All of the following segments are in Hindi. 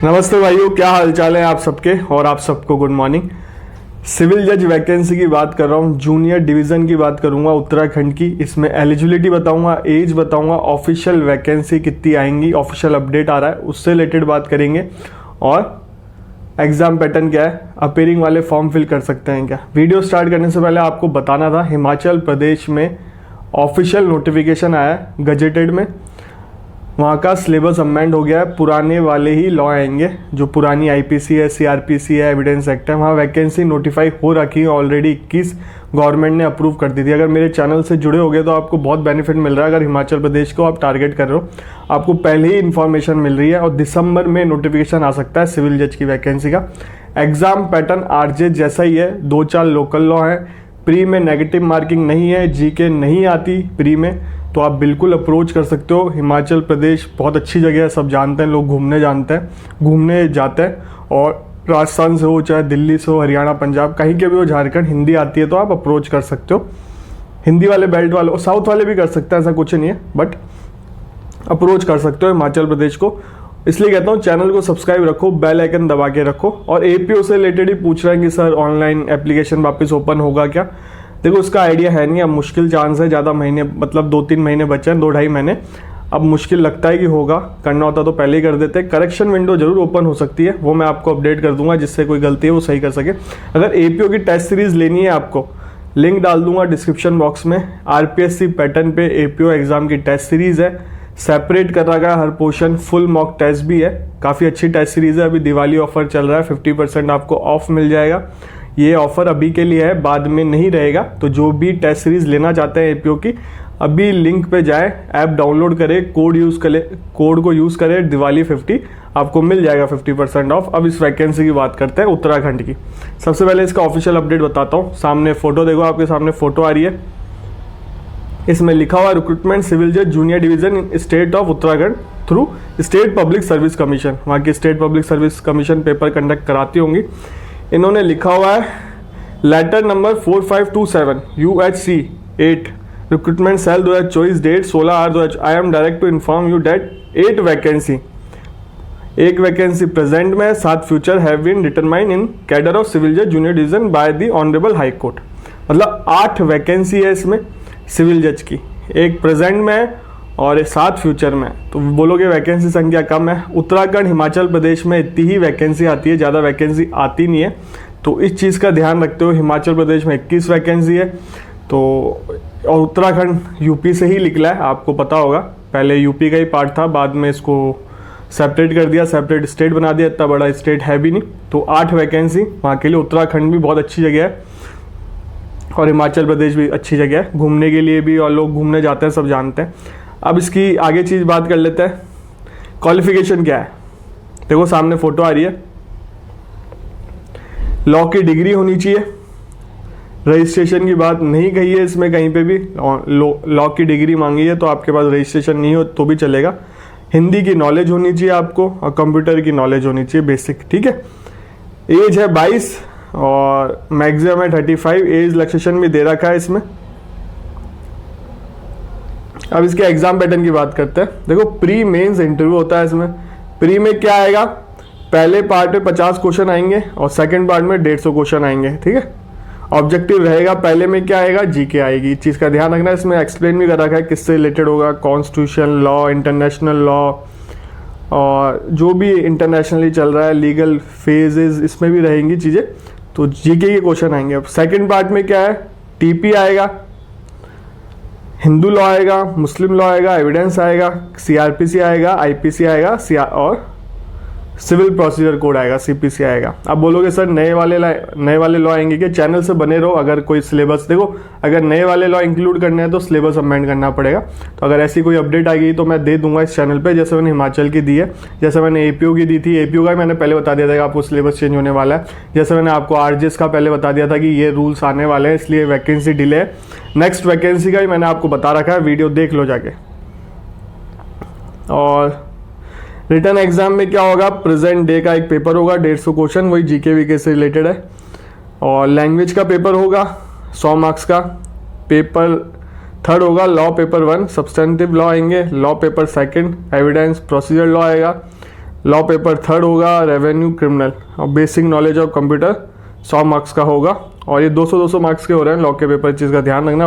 नमस्ते भाइयों, क्या हाल चाल है आप सबके। और आप सबको गुड मॉर्निंग। सिविल जज वैकेंसी की बात कर रहा हूँ, जूनियर डिवीज़न की बात करूँगा उत्तराखंड की। इसमें एलिजिबिलिटी बताऊँगा, एज बताऊँगा, ऑफिशियल वैकेंसी कितनी आएंगी, ऑफिशियल अपडेट आ रहा है उससे रिलेटेड बात करेंगे, और एग्ज़ाम पैटर्न क्या है, अपेयरिंग वाले फॉर्म फिल कर सकते हैं क्या। वीडियो स्टार्ट करने से पहले आपको बताना था, हिमाचल प्रदेश में ऑफिशियल नोटिफिकेशन आया है गजेटेड में। वहाँ का सिलेबस अमेंड हो गया है, पुराने वाले ही लॉ आएंगे, जो पुरानी आईपीसी है, सीआरपीसी है, एविडेंस एक्ट है, वहाँ वैकेंसी नोटिफाई हो रखी है ऑलरेडी। 21 गवर्नमेंट ने अप्रूव कर दी थी। अगर मेरे चैनल से जुड़े हो गए तो आपको बहुत बेनिफिट मिल रहा है। अगर हिमाचल प्रदेश को आप टारगेट कर रहे हो, आपको पहले ही इन्फॉर्मेशन मिल रही है, और दिसंबर में नोटिफिकेशन आ सकता है सिविल जज की वैकेंसी का। एग्जाम पैटर्न आरजे जैसा ही है, 2-4 लोकल लॉ है, प्री में नेगेटिव मार्किंग नहीं है, जीके नहीं आती प्री में, तो आप बिल्कुल अप्रोच कर सकते हो। हिमाचल प्रदेश बहुत अच्छी जगह है, सब जानते हैं, लोग घूमने जाते हैं, और राजस्थान से हो, चाहे दिल्ली से हो, हरियाणा, पंजाब, कहीं के भी हो, झारखंड, हिंदी आती है तो आप अप्रोच कर सकते हो। हिंदी वाले बेल्ट वाले, साउथ वाले भी कर सकते हैं, ऐसा कुछ नहीं है, बट अप्रोच कर सकते हो हिमाचल प्रदेश को। इसलिए कहता हूँ चैनल को सब्सक्राइब रखो, बेल आइकन दबा के रखो। और एपीओ से रिलेटेड ही पूछ रहे हैं कि सर ऑनलाइन एप्लीकेशन वापस ओपन होगा क्या। देखो, उसका आइडिया है नहीं, अब मुश्किल चांस है, ज़्यादा महीने, मतलब 2-3 महीने बचे हैं, 2-2.5 महीने। अब मुश्किल लगता है कि होगा, करना होता तो पहले ही कर देते। करेक्शन विंडो जरूर ओपन हो सकती है, वो मैं आपको अपडेट कर दूंगा, जिससे कोई गलती है वो सही कर सके। अगर एपीओ की टेस्ट सीरीज लेनी है आपको, लिंक डाल दूंगा डिस्क्रिप्शन बॉक्स में। आरपीएससी पैटर्न पे एपीओ एग्जाम की टेस्ट सीरीज है, सेपरेट कर रखा है हर पोर्शन, फुल मॉक टेस्ट भी है, काफ़ी अच्छी टेस्ट सीरीज है। अभी दिवाली ऑफर चल रहा है, 50% आपको ऑफ मिल जाएगा। ये ऑफर अभी के लिए है, बाद में नहीं रहेगा। तो जो भी टेस्ट सीरीज लेना चाहते हैं एपीओ की, अभी लिंक पे जाए, ऐप डाउनलोड करें, कोड को यूज़ करें, दिवाली 50, आपको मिल जाएगा 50% ऑफ। अब इस वैकेंसी की बात करते हैं उत्तराखंड की। सबसे पहले इसका ऑफिशियल अपडेट बताता हूँ। सामने फोटो देखो, आपके सामने फोटो आ रही है, इसमें लिखा हुआ रिक्रूटमेंट सिविल जज junior division in state of Uttarakhand through state public service commission. वहाँ की state public service commission paper conduct कराती होंगी। इन्होंने लिखा हुआ है letter number 4527 UHC 8 recruitment cell 2024 date 16/8 I am direct to inform you that 8 vacancy, एक वैकेंसी प्रेजेंट में, 7 future have been determine in cadre of civil जज junior division by the honourable high court. मतलब 8 वैकेंसी है इसमें सिविल जज की, एक प्रेजेंट में है और 7 फ्यूचर में। तो बोलोगे वैकेंसी संख्या कम है। उत्तराखंड, हिमाचल प्रदेश में इतनी ही वैकेंसी आती है, ज़्यादा वैकेंसी आती नहीं है। तो इस चीज़ का ध्यान रखते हो। हिमाचल प्रदेश में 21 वैकेंसी है, तो और उत्तराखंड यूपी से ही निकला है, आपको पता होगा। पहले यूपी का ही पार्ट था, बाद में इसको सेपरेट कर दिया, सेपरेट स्टेट बना दिया, इतना बड़ा स्टेट है भी नहीं। तो 8 वैकेंसी वहाँ के लिए। उत्तराखंड भी बहुत अच्छी जगह है, और हिमाचल प्रदेश भी अच्छी जगह है घूमने के लिए भी, और लोग घूमने जाते हैं, सब जानते हैं। अब इसकी आगे चीज़ बात कर लेते हैं, क्वालिफिकेशन क्या है। देखो सामने फोटो आ रही है, लॉ की डिग्री होनी चाहिए, रजिस्ट्रेशन की बात नहीं कही है इसमें कहीं पे भी। लॉ की डिग्री मांगी है, तो आपके पास रजिस्ट्रेशन नहीं हो तो भी चलेगा। हिंदी की नॉलेज होनी चाहिए आपको, और कंप्यूटर की नॉलेज होनी चाहिए बेसिक, ठीक है। एज है 22 और मैक्सिमम है 35, एज रिलैक्सेशन भी दे रखा है इसमें। अब इसके एग्जाम पैटर्न की बात करते हैं। देखो, प्री मेंस इंटरव्यू होता है इसमें। प्री में क्या आएगा, पहले पार्ट में 50 क्वेश्चन आएंगे, और सेकंड पार्ट में 150 क्वेश्चन आएंगे, ठीक है। ऑब्जेक्टिव रहेगा, पहले में क्या आएगा, जीके आएगी। इस चीज़ का ध्यान रखना। इसमें एक्सप्लेन भी कर रखा है किससे रिलेटेड होगा, कॉन्स्टिट्यूशन लॉ, इंटरनेशनल लॉ, और जो भी इंटरनेशनली चल रहा है, लीगल फेजेस, इसमें भी रहेंगी चीज़ें। तो जीके के क्वेश्चन आएंगे। अब सेकेंड पार्ट में क्या है, टीपी आएगा, हिंदू लॉ आएगा, मुस्लिम लॉ आएगा, एविडेंस आएगा, सीआरपीसी आएगा, आईपीसी आएगा, और सिविल प्रोसीजर कोड आएगा, सीपीसी आएगा। अब बोलोगे सर नए वाले लॉ आएंगे क्या। चैनल से बने रहो। अगर कोई सिलेबस, देखो अगर नए वाले लॉ इंक्लूड करने हैं तो सिलेबस अमेंड करना पड़ेगा। तो अगर ऐसी कोई अपडेट आ गई तो मैं दे दूंगा इस चैनल पे, जैसे मैंने हिमाचल की दी है, जैसे मैंने एपीओ की दी थी। एपीओ का मैंने पहले बता दिया था कि आपको सिलेबस चेंज होने वाला है। जैसे मैंने आपको आरजेएस का पहले बता दिया था कि ये रूल्स आने वाले हैं, इसलिए वैकेंसी डिले है। नेक्स्ट वैकेंसी का ही मैंने आपको बता रखा है, वीडियो देख लो जाके। और रिटर्न एग्जाम में क्या होगा, प्रेजेंट डे का एक पेपर होगा, 150 क्वेश्चन, वही जीके वीके से रिलेटेड है। और लैंग्वेज का पेपर होगा 100 मार्क्स का। पेपर थर्ड होगा लॉ पेपर 1, सब्सटेंटिव लॉ आएंगे, law paper 2, evidence procedure law आएगा, लॉ पेपर थर्ड होगा रेवेन्यू क्रिमिनल, और basic knowledge of computer 100 marks का होगा, और ये 200 मार्क्स के हो रहे हैं लॉ के पेपर, चीज़ का ध्यान रखना।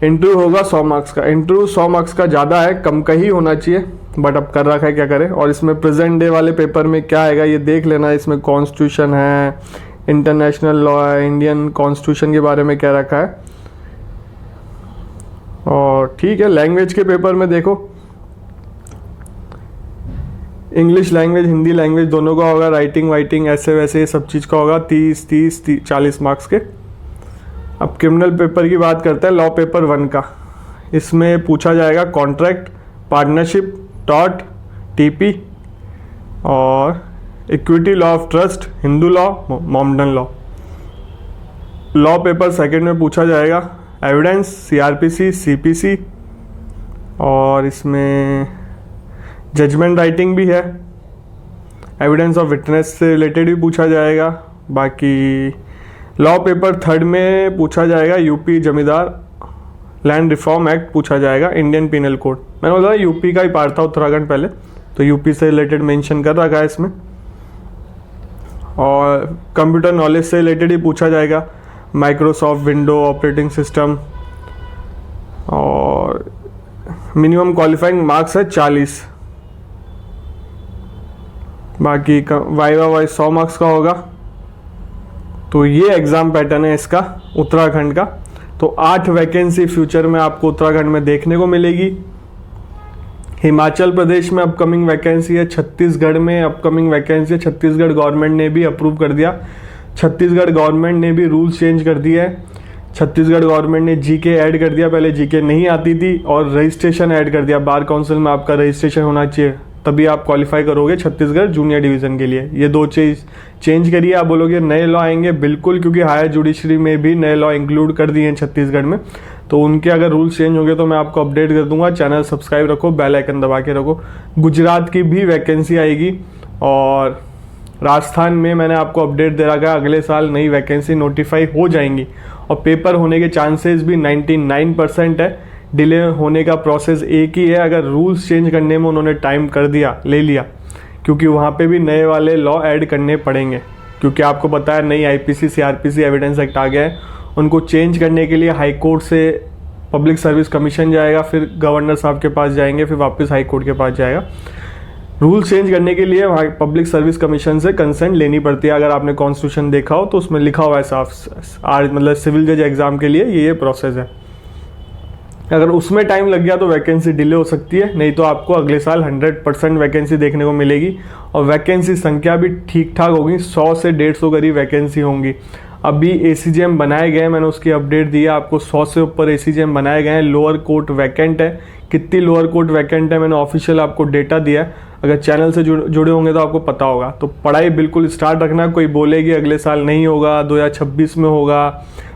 इंटरव्यू होगा 100 मार्क्स का, इंटरव्यू 100 मार्क्स का ज़्यादा है, कम का ही होना चाहिए, बट अब कर रखा है क्या करें। और इसमें प्रेजेंट डे वाले पेपर में क्या आएगा ये देख लेना, इसमें कॉन्स्टिट्यूशन है, इंटरनेशनल लॉ है, इंडियन कॉन्स्टिट्यूशन के बारे में क्या रखा है। और ठीक है, लैंग्वेज के पेपर में देखो इंग्लिश लैंग्वेज हिंदी लैंग्वेज दोनों का होगा, राइटिंग वाइटिंग ऐसे वैसे सब चीज़ का होगा, 30 मार्क्स के। अब क्रिमिनल पेपर की बात करते हैं, लॉ पेपर 1 का। इसमें पूछा जाएगा कॉन्ट्रैक्ट, पार्टनरशिप, टॉर्ट, टीपी और equity law of trust, Hindu law, Mohammedan law. Law paper second में पूछा जाएगा एविडेंस, सीआरपीसी, सीपीसी, और इसमें जजमेंट राइटिंग भी है, एविडेंस ऑफ विटनेस से रिलेटेड भी पूछा जाएगा। बाकी लॉ पेपर थर्ड में पूछा जाएगा यूपी जमींदार लैंड रिफॉर्म एक्ट पूछा जाएगा, इंडियन पिनल कोड। मैंने बोला यूपी का ही पार्ट था उत्तराखंड पहले, तो यूपी से रिलेटेड मेंशन कर रखा है इसमें। और कंप्यूटर नॉलेज से रिलेटेड ही पूछा जाएगा, माइक्रोसॉफ्ट विंडो ऑपरेटिंग सिस्टम, और मिनिमम क्वालिफाइंग मार्क्स है 40। बाकी वाइवा वाइज 100 मार्क्स का होगा। तो ये एग्ज़ाम पैटर्न है इसका उत्तराखंड का। तो 8 वैकेंसी फ्यूचर में आपको उत्तराखंड में देखने को मिलेगी। हिमाचल प्रदेश में अपकमिंग वैकेंसी है, छत्तीसगढ़ में अपकमिंग वैकेंसी है, छत्तीसगढ़ गवर्नमेंट ने भी अप्रूव कर दिया, छत्तीसगढ़ गवर्नमेंट ने भी रूल्स चेंज कर दिए हैं। छत्तीसगढ़ गवर्नमेंट ने जीके ऐड कर दिया, पहले जीके नहीं आती थी, और रजिस्ट्रेशन ऐड कर दिया, बार काउंसिल में आपका रजिस्ट्रेशन होना चाहिए तभी आप क्वालिफाई करोगे छत्तीसगढ़ जूनियर डिवीज़न के लिए। ये 2 चीज़ चेंज करिए। आप बोलोगे नए लॉ आएंगे, बिल्कुल, क्योंकि हायर जुडिशरी में भी नए लॉ इंक्लूड कर दिए हैं छत्तीसगढ़ में, तो उनके अगर रूल्स चेंज होंगे तो मैं आपको अपडेट कर दूंगा। चैनल सब्सक्राइब रखो, बेल आइकन दबा के रखो। गुजरात की भी वैकेंसी आएगी, और राजस्थान में मैंने आपको अपडेट दे रखा है, अगले साल नई वैकेंसी नोटिफाई हो जाएंगी, और पेपर होने के चांसेस भी 99% है। डिले होने का प्रोसेस एक ही है, अगर रूल्स चेंज करने में उन्होंने टाइम कर दिया, ले लिया, क्योंकि वहाँ पे भी नए वाले लॉ ऐड करने पड़ेंगे, क्योंकि आपको पता है नई आईपीसी सीआरपीसी एविडेंस एक्ट आ गया है। उनको चेंज करने के लिए हाई कोर्ट से पब्लिक सर्विस कमीशन जाएगा, फिर गवर्नर साहब के पास जाएंगे, फिर वापस हाई कोर्ट के पास जाएगा। रूल चेंज करने के लिए पब्लिक सर्विस कमीशन से कंसेंट लेनी पड़ती है। अगर आपने कॉन्स्टिट्यूशन देखा हो तो उसमें लिखा हुआ है साफ, मतलब सिविल जज एग्जाम के लिए ये प्रोसेस है। अगर उसमें टाइम लग गया तो वैकेंसी डिले हो सकती है, नहीं तो आपको अगले साल 100% वैकेंसी देखने को मिलेगी, और वैकेंसी संख्या भी ठीक ठाक होगी, 100 से 150 करीब वैकेंसी होंगी। अभी एसीजेएम बनाए गए हैं, मैंने उसकी अपडेट दी है आपको, 100 से ऊपर एसीजेएम बनाए गए हैं। लोअर कोर्ट वैकेंट है, कितनी लोअर कोर्ट वैकेंट है मैंने ऑफिशियल आपको डेटा दिया है, अगर चैनल से जुड़े होंगे तो आपको पता होगा। तो पढ़ाई बिल्कुल स्टार्ट रखना, कोई बोलेगी अगले साल नहीं होगा, 2026 में होगा,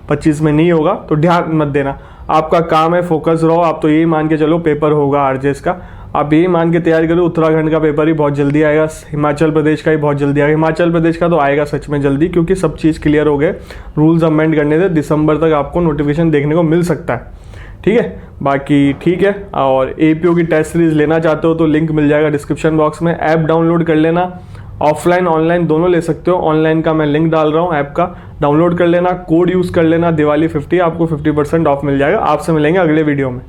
25 में नहीं होगा, तो ध्यान मत देना। आपका काम है फोकस रहो, आप तो यही मान के चलो पेपर होगा आरजेएस का, आप यही मान के तैयारी करो। उत्तराखंड का पेपर ही बहुत जल्दी आएगा, हिमाचल प्रदेश का ही बहुत जल्दी आएगा। हिमाचल प्रदेश का तो आएगा सच में जल्दी, क्योंकि सब चीज़ क्लियर हो गए, रूल्स अमेंड करने से दिसंबर तक आपको नोटिफिकेशन देखने को मिल सकता है। ठीक है, बाकी ठीक है। और एपीओ की टेस्ट सीरीज लेना चाहते हो तो लिंक मिल जाएगा डिस्क्रिप्शन बॉक्स में। ऐप डाउनलोड कर लेना, ऑफलाइन ऑनलाइन दोनों ले सकते हो। ऑनलाइन का मैं लिंक डाल रहा हूँ, ऐप का डाउनलोड कर लेना, कोड यूज़ कर लेना, दिवाली 50, आपको 50% ऑफ मिल जाएगा। आपसे मिलेंगे अगले वीडियो में।